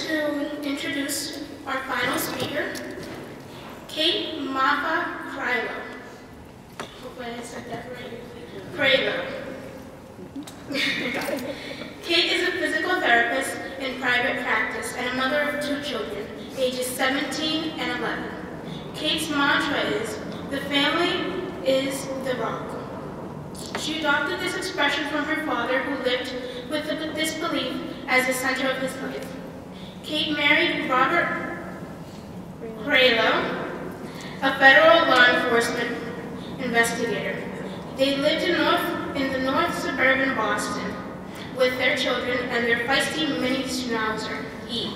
to introduce our final speaker, Kate Maffa Krailo. Hopefully I said that right. Krailo. Kate is a physical therapist in private practice and a mother of 2 children, ages 17 and 11. Kate's mantra is, "The family is the rock." She adopted this expression from her father, who lived with this belief as the center of his life. Kate married Robert Krailo, a federal law enforcement investigator. They lived in the north suburban Boston with their children and their feisty mini schnauzer, E.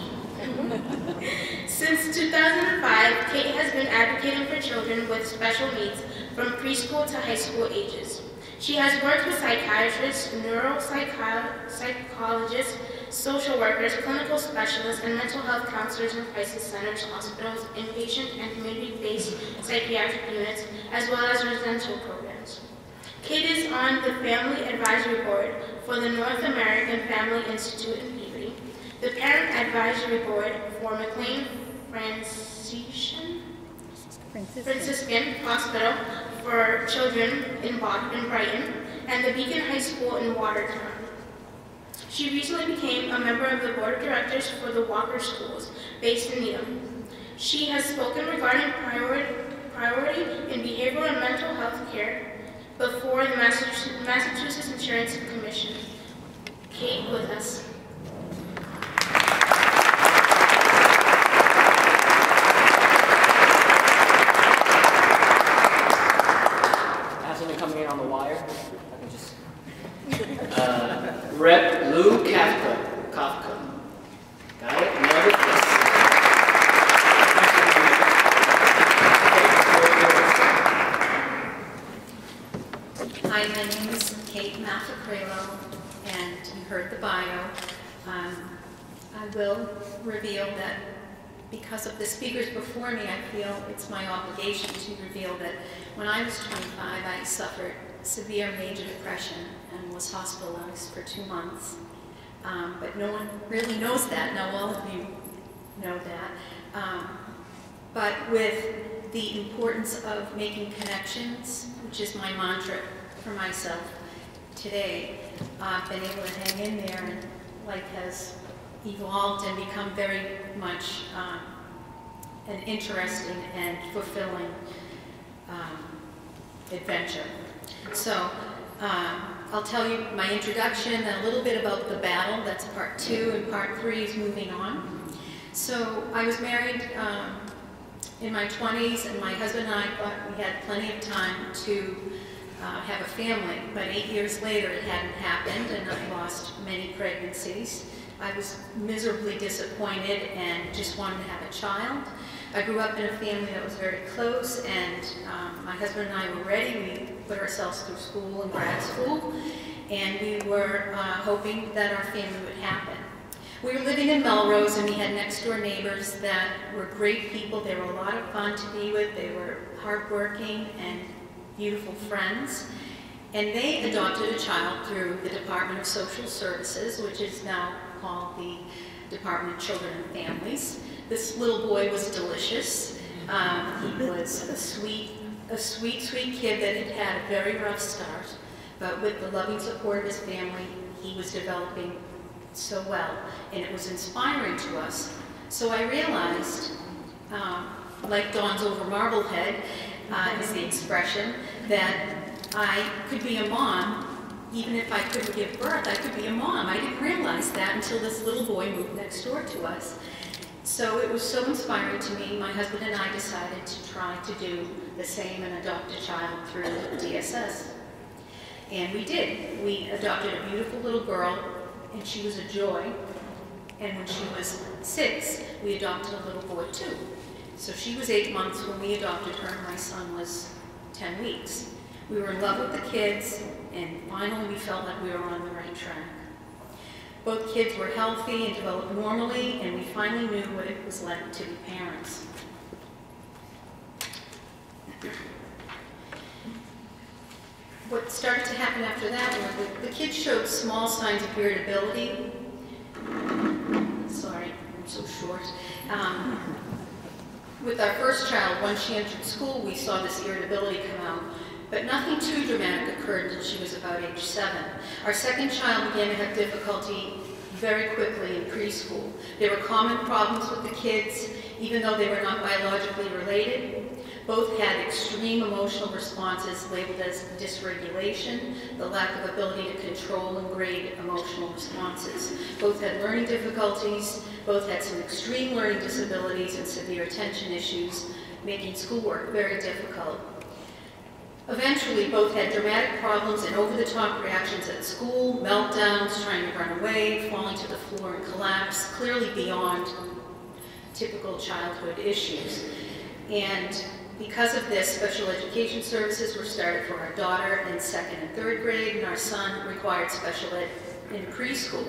Since 2005, Kate has been advocating for children with special needs from preschool to high school ages. She has worked with psychiatrists, neuropsychologists, social workers, clinical specialists, and mental health counselors in crisis centers, hospitals, inpatient and community-based psychiatric units, as well as residential programs. Kate is on the Family Advisory Board for the North American Family Institute in Peabody, the Parent Advisory Board for McLean Franciscan Hospital for Children in Brighton, and the Beacon High School in Watertown. She recently became a member of the Board of Directors for the Walker Schools, based in Needham. She has spoken regarding priority in behavioral and mental health care before the Massachusetts Insurance Commission. Kate with us. Coming in on the wire, I can just Rep. Lou Kafka. Got it? Nailed it? Yes. Hi, my name is Kate Maffa Krailo, and you heard the bio. I will reveal that because of the speakers before me, I feel it's my obligation to reveal that when I was 25, I suffered severe major depression and was hospitalized for 2 months. But no one really knows that. Now all of you know that. But with the importance of making connections, which is my mantra for myself today, I've been able to hang in there, and life has evolved and become very much an interesting and fulfilling adventure. So I'll tell you my introduction and a little bit about the battle. That's part 2, and part 3 is moving on. So I was married in my 20s, and my husband and I thought we had plenty of time to have a family, but 8 years later it hadn't happened, and I lost many pregnancies. I was miserably disappointed and just wanted to have a child. I grew up in a family that was very close, and my husband and I were ready. We put ourselves through school and grad school, and we were hoping that our family would happen. We were living in Melrose, and we had next door neighbors that were great people. They were a lot of fun to be with. They were hardworking and beautiful friends. And they adopted a child through the Department of Social Services, which is now called the Department of Children and Families. This little boy was delicious. He was a sweet kid that had had a very rough start, but with the loving support of his family, he was developing so well, and it was inspiring to us. So I realized, like Dawn's over Marblehead is the expression, that I could be a mom. Even if I couldn't give birth, I could be a mom. I didn't realize that until this little boy moved next door to us. So it was so inspiring to me. My husband and I decided to try to do the same and adopt a child through DSS. And we did. We adopted a beautiful little girl, and she was a joy. And when she was 6, we adopted a little boy too. So she was 8 months when we adopted her, and my son was 10 weeks. We were in love with the kids, and finally we felt like we were on the right track. Both kids were healthy and developed normally, and we finally knew what it was like to be parents. What started to happen after that was the kids showed small signs of irritability. Sorry, I'm so short. With our first child, once she entered school, we saw this irritability come out, but nothing too dramatic occurred until she was about age 7. Our second child began to have difficulty very quickly in preschool. There were common problems with the kids, even though they were not biologically related. Both had extreme emotional responses labeled as dysregulation, the lack of ability to control and grade emotional responses. Both had learning difficulties, both had some extreme learning disabilities and severe attention issues, making schoolwork very difficult. Eventually, both had dramatic problems and over-the-top reactions at school, meltdowns, trying to run away, falling to the floor and collapse, clearly beyond typical childhood issues. And because of this, special education services were started for our daughter in 2nd and 3rd grade, and our son required special ed in preschool.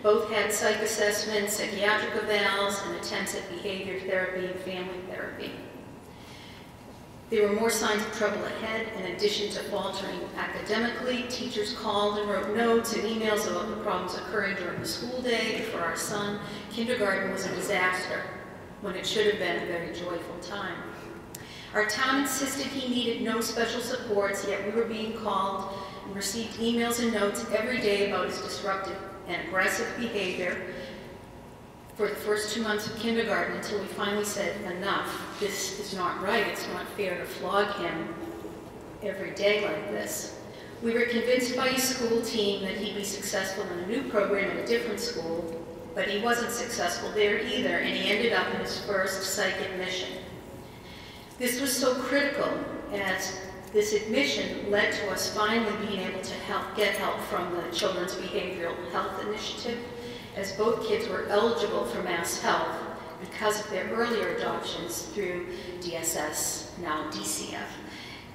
Both had psych assessments, psychiatric evals, and attempts at behavior therapy and family therapy. There were more signs of trouble ahead. In addition to faltering academically, teachers called and wrote notes and emails about the problems occurring during the school day. And for our son, kindergarten was a disaster when it should have been a very joyful time. Our town insisted he needed no special supports, yet we were being called and received emails and notes every day about his disruptive and aggressive behavior for the first 2 months of kindergarten, until we finally said, enough, this is not right, it's not fair to flog him every day like this. We were convinced by his school team that he'd be successful in a new program at a different school, but he wasn't successful there either, and he ended up in his first psych admission. This was so critical, as this admission led to us finally being able to get help from the Children's Behavioral Health Initiative, as both kids were eligible for Mass Health because of their earlier adoptions through DSS, now DCF.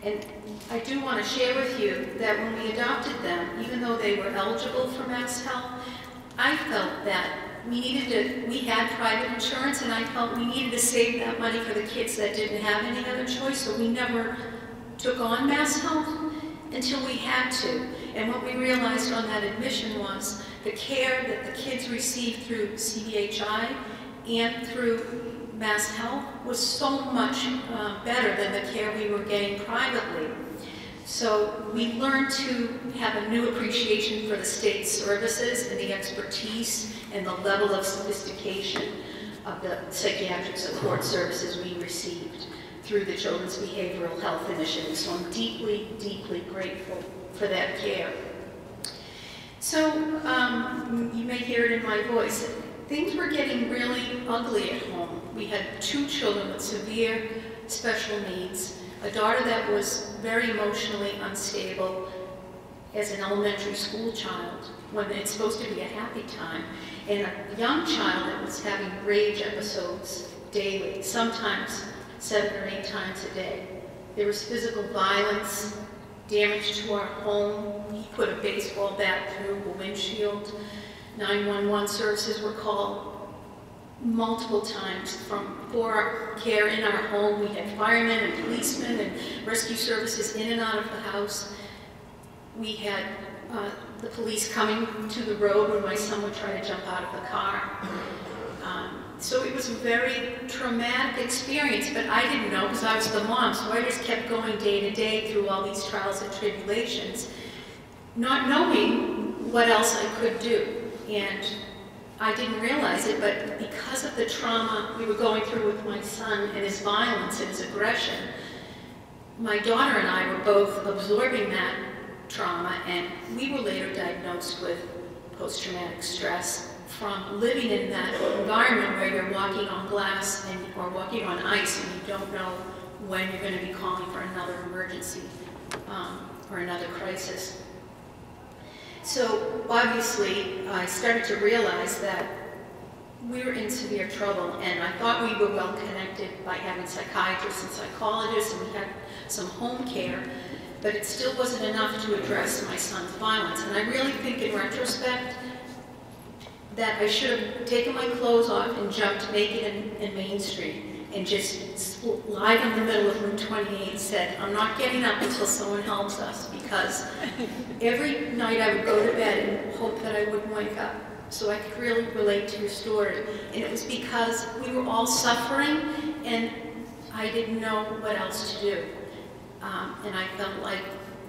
And I do want to share with you that when we adopted them, even though they were eligible for Mass Health, I felt that we had private insurance, and I felt we needed to save that money for the kids that didn't have any other choice, so we never took on Mass Health until we had to. And what we realized on that admission was the care that the kids received through CBHI and through Mass Health was so much better than the care we were getting privately. So we learned to have a new appreciation for the state services and the expertise and the level of sophistication of the psychiatric support services we received through the Children's Behavioral Health Initiative. So I'm deeply, deeply grateful for that care. So you may hear it in my voice. Things were getting really ugly at home. We had 2 children with severe special needs, a daughter that was very emotionally unstable as an elementary school child when it's supposed to be a happy time, and a young child that was having rage episodes daily, sometimes 7 or 8 times a day. There was physical violence, damage to our home. He put a baseball bat through a windshield. 911 services were called multiple times for our care in our home. We had firemen and policemen and rescue services in and out of the house. We had the police coming to the road when my son would try to jump out of the car. So it was a very traumatic experience, but I didn't know because I was the mom, so I just kept going day to day through all these trials and tribulations, not knowing what else I could do. And I didn't realize it, but because of the trauma we were going through with my son and his violence and his aggression, my daughter and I were both absorbing that trauma, and we were later diagnosed with post-traumatic stress from living in that environment where you're walking on glass or walking on ice and you don't know when you're going to be calling for another emergency or another crisis. So obviously I started to realize that we were in severe trouble, and I thought we were well connected by having psychiatrists and psychologists, and we had some home care, but it still wasn't enough to address my son's violence. And I really think in retrospect that I should have taken my clothes off and jumped naked in Main Street and just lied in the middle of Route 28 and said, I'm not getting up until someone helps us, because every night I would go to bed and hope that I wouldn't wake up. so I could really relate to your story. And it was because we were all suffering, and I didn't know what else to do. And I felt like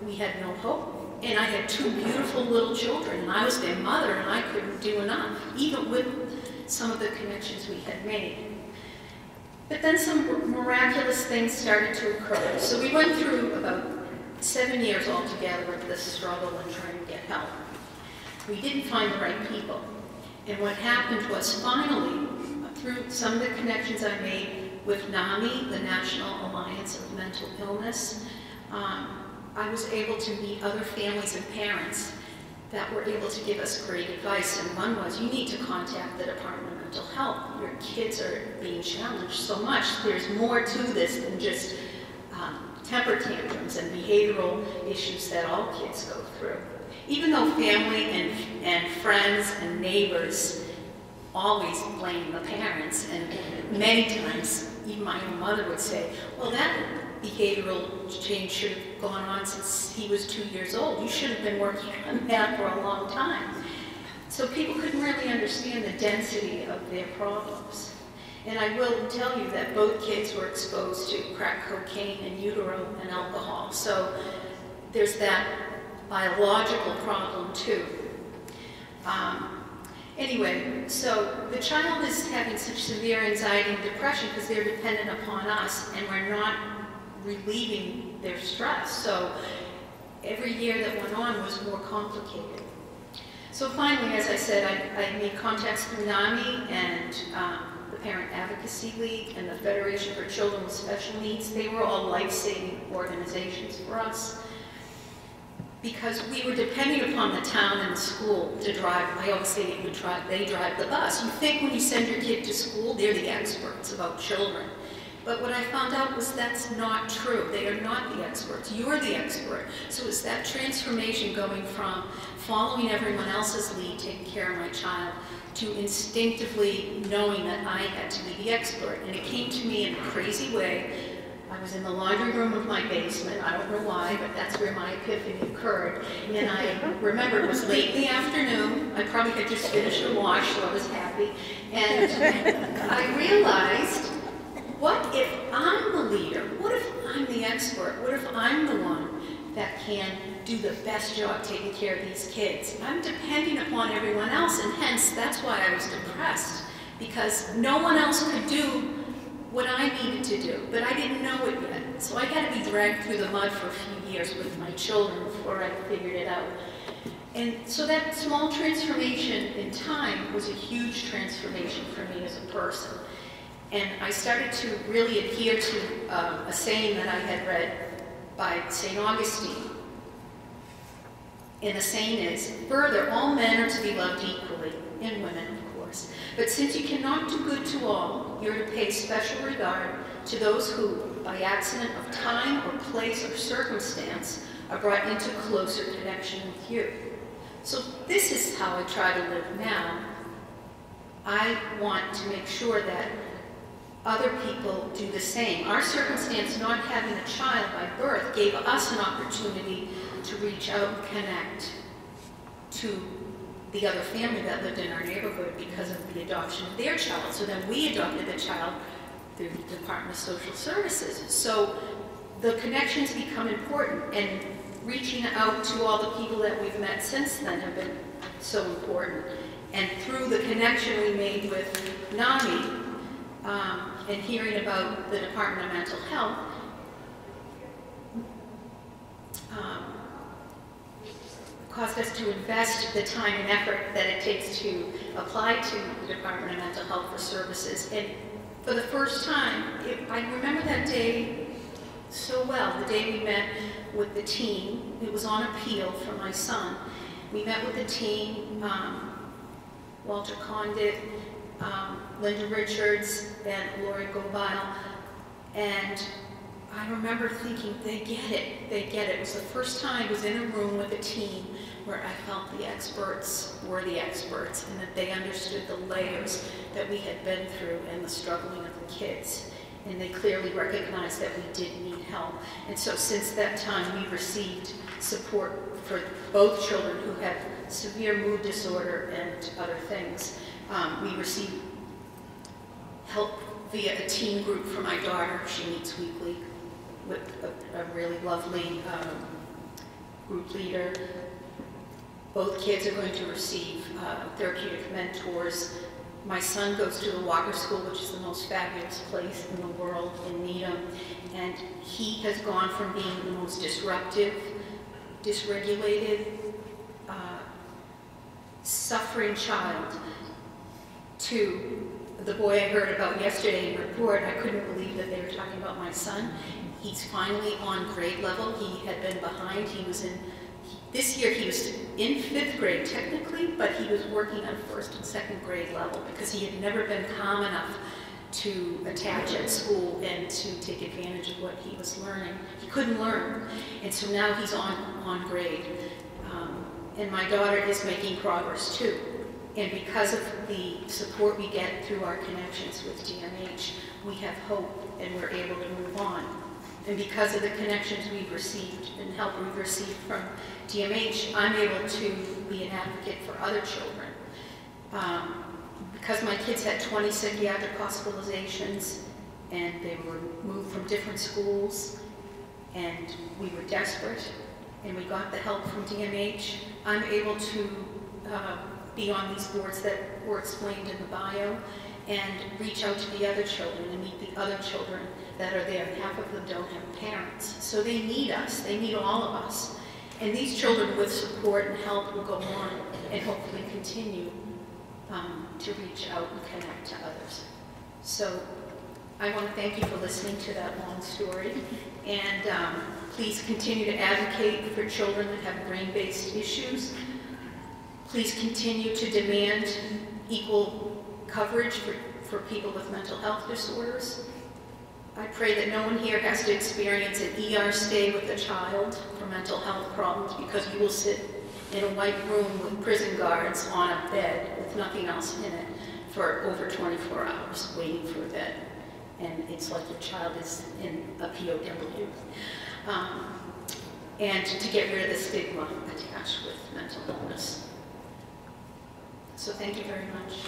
we had no hope. And I had 2 beautiful little children, and I was their mother, and I couldn't do enough, even with some of the connections we had made. But then some miraculous things started to occur. So we went through about 7 years altogether of this struggle and trying to get help. We didn't find the right people. And what happened was finally, through some of the connections I made with NAMI, the National Alliance of Mental Illness, I was able to meet other families and parents that were able to give us great advice. And one was, you need to contact the Department of Mental Health. Your kids are being challenged so much. There's more to this than just temper tantrums and behavioral issues that all kids go through. Even though family and friends and neighbors always blame the parents, and many times even my own mother would say, well, that behavioral change should have gone on since he was 2 years old. You should have been working on that for a long time. So people couldn't really understand the density of their problems. And I will tell you that both kids were exposed to crack cocaine in utero and alcohol. So there's that biological problem too. Anyway, so the child is having such severe anxiety and depression because they're dependent upon us, and we're not relieving their stress. So every year that went on was more complicated. So finally, as I said, I made contacts through NAMI and the Parent Advocacy League and the Federation for Children with Special Needs. They were all life-saving organizations for us, because we were depending upon the town and the school to drive. I always say they drive the bus. You think when you send your kid to school, they're the experts about children. But what I found out was that's not true. They are not the experts. You're the expert. So it's that transformation going from following everyone else's lead, taking care of my child, to instinctively knowing that I had to be the expert. And it came to me in a crazy way. I was in the laundry room of my basement. I don't know why, but that's where my epiphany occurred. And I remember it was late in the afternoon. I probably had just finished a wash, so I was happy. And I realized, what if I'm the leader? What if I'm the expert? What if I'm the one that can do the best job taking care of these kids? I'm depending upon everyone else, and hence that's why I was depressed, because no one else could do what I needed to do, but I didn't know it yet. So I had to be dragged through the mud for a few years with my children before I figured it out. And so that small transformation in time was a huge transformation for me as a person. And I started to really adhere to a saying that I had read by St. Augustine. And the saying is, further, all men are to be loved equally, and women, of course. But since you cannot do good to all, you're to pay special regard to those who, by accident of time or place or circumstance, are brought into closer connection with you. So this is how I try to live now. I want to make sure that other people do the same. Our circumstance, not having a child by birth, gave us an opportunity to reach out and connect to the other family that lived in our neighborhood because of the adoption of their child. So then we adopted the child through the Department of Social Services. So the connections become important, and reaching out to all the people that we've met since then have been so important. And through the connection we made with NAMI, and hearing about the Department of Mental Health, caused us to invest the time and effort that it takes to apply to the Department of Mental Health for services. And for the first time, I remember that day so well, the day we met with the team. It was on appeal for my son. We met with the team, Walter Condit, Linda Richards, and Lori Gobile, and I remember thinking, they get it, they get it. It was the first time I was in a room with a team where I felt the experts were the experts, and that they understood the layers that we had been through and the struggling of the kids. and they clearly recognized that we did need help. And so since that time, we received support for both children who had severe mood disorder and other things. We received help via a teen group for my daughter. She meets weekly with a really lovely group leader. Both kids are going to receive therapeutic mentors. My son goes to the Walker School, which is the most fabulous place in the world in Needham, and he has gone from being the most disruptive, dysregulated, suffering child to the boy I heard about yesterday in report. I couldn't believe that they were talking about my son. He's finally on grade level. He had been behind. He was in, this year he was in 5th grade technically, but he was working on 1st and 2nd grade level because he had never been calm enough to attach at school and to take advantage of what he was learning. He couldn't learn, and so now he's on grade. And my daughter is making progress too. And because of the support we get through our connections with DMH, we have hope and we're able to move on. And because of the connections we've received and help we've received from DMH, I'm able to be an advocate for other children. Because my kids had 20 psychiatric hospitalizations and they were moved from different schools and we were desperate and we got the help from DMH, I'm able to be on these boards that were explained in the bio and reach out to the other children and meet the other children that are there. Half of them don't have parents. So they need us. They need all of us. And these children with support and help will go on and hopefully continue to reach out and connect to others. So I want to thank you for listening to that long story. And please continue to advocate for children that have brain-based issues. Please continue to demand equal coverage for people with mental health disorders. I pray that no one here has to experience an ER stay with a child for mental health problems because you will sit in a white room with prison guards on a bed with nothing else in it for over 24 hours waiting for a bed. And it's like your child is in a POW. And to get rid of the stigma attached with mental illness. So thank you very much.